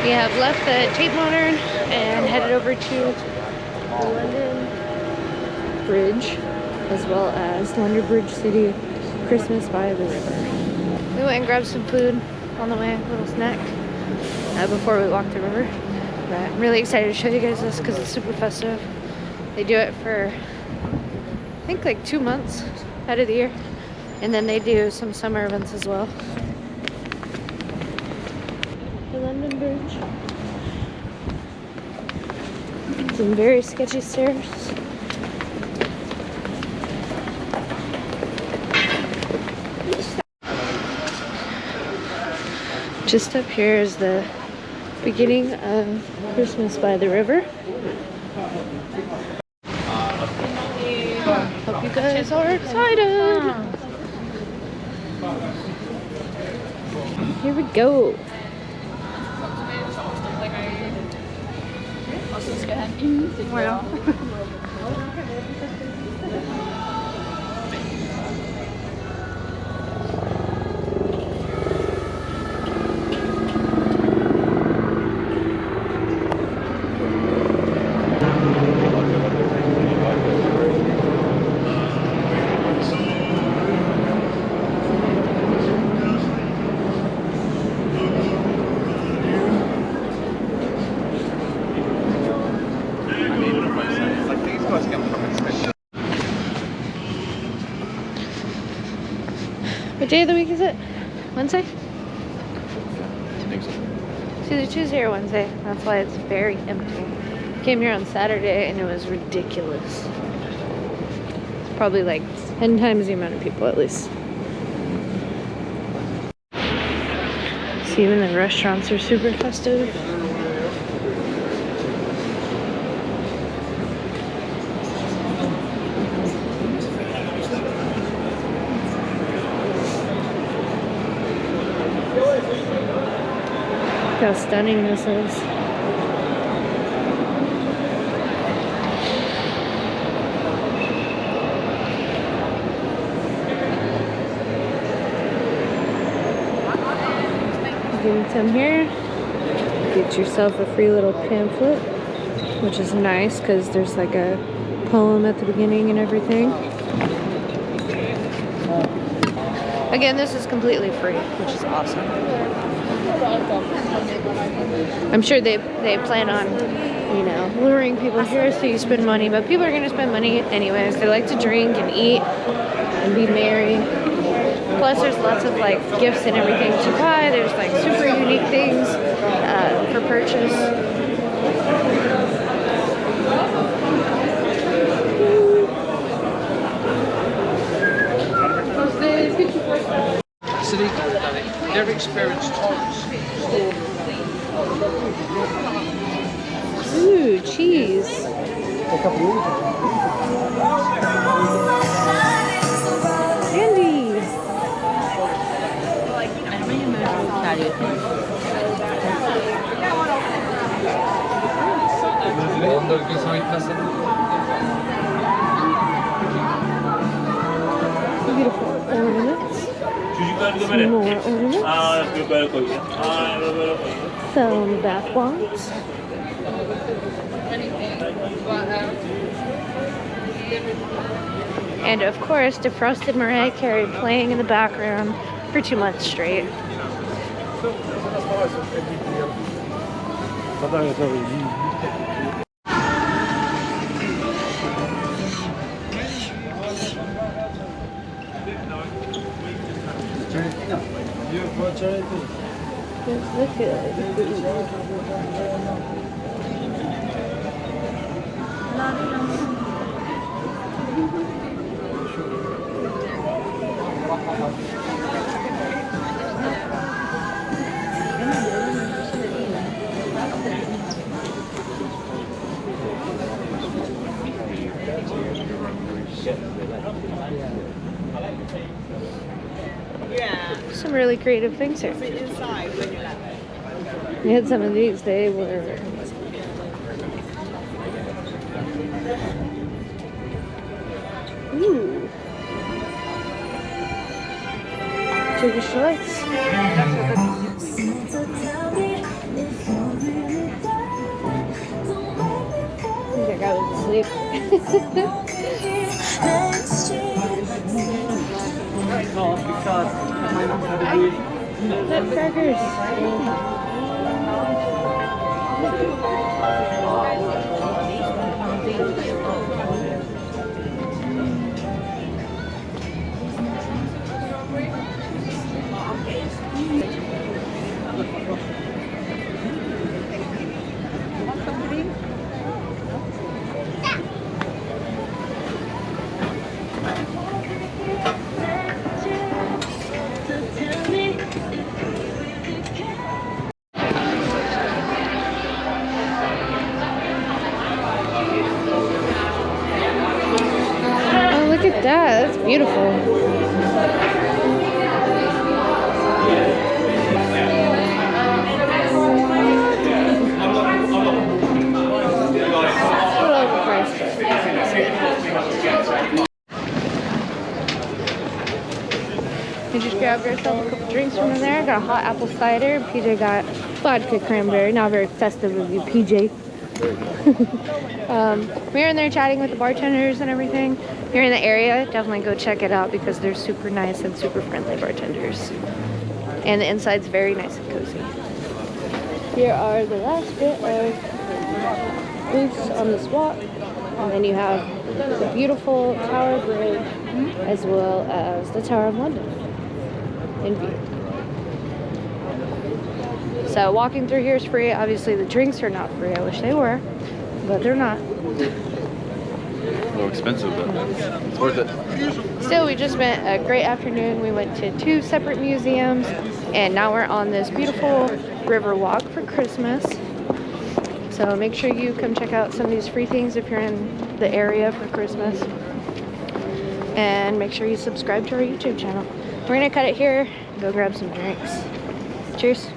We have left the Tate Modern and headed over to the London Bridge, as well as London Bridge City, Christmas by the River. We went and grabbed some food on the way, a little snack, before we walked the river. But I'm really excited to show you guys this because it's super festive. They do it for, I think, like 2 months out of the year. And then they do some summer events as well. The London Bridge. Some very sketchy stairs. Just up here is the beginning of Christmas by the River. Hope you guys are excited. Here we go. Wow. What day of the week is it? Wednesday? I think so. It's either Tuesday or Wednesday. That's why it's very empty. Came here on Saturday and it was ridiculous. It's probably like 10 times the amount of people at least. See, even the restaurants are super festive. Look how stunning this is. You can come here, get yourself a free little pamphlet, which is nice because there's like a poem at the beginning and everything. Again, this is completely free, which is awesome. I'm sure they plan on, you know, luring people here so you spend money, but people are going to spend money anyways. They like to drink and eat and be merry. Plus, there's lots of like gifts and everything to buy. There's like super unique things for purchase. City, they've experienced tolerance. Ooh, cheese. Candy. Beautiful ornaments. Some more ornaments. Some bath bombs. And of course, defrosted Mariah Carey playing in the background for 2 months straight. Look some really creative things here. We had some of these, they were ooh. Turkish delights. That guy was asleep. Nutcrackers. Oh, look at that. That's beautiful. A little overpriced, but you just grabbed yourself a couple drinks from in there. Got a hot apple cider. PJ got vodka cranberry. Not very festive of you, PJ. We were in there chatting with the bartenders and everything. If you're in the area, definitely go check it out because they're super nice and super friendly bartenders. And the inside's very nice and cozy. Here are the last bit of booths on this walk. And then you have the beautiful Tower Bridge as well as the Tower of London in view. So walking through here is free. Obviously the drinks are not free. I wish they were, but they're not. A little expensive, but it's worth it. Still, we just spent a great afternoon. We went to 2 separate museums, and now we're on this beautiful river walk for Christmas. So make sure you come check out some of these free things if you're in the area for Christmas. And make sure you subscribe to our YouTube channel. We're gonna cut it here, go grab some drinks. Cheers.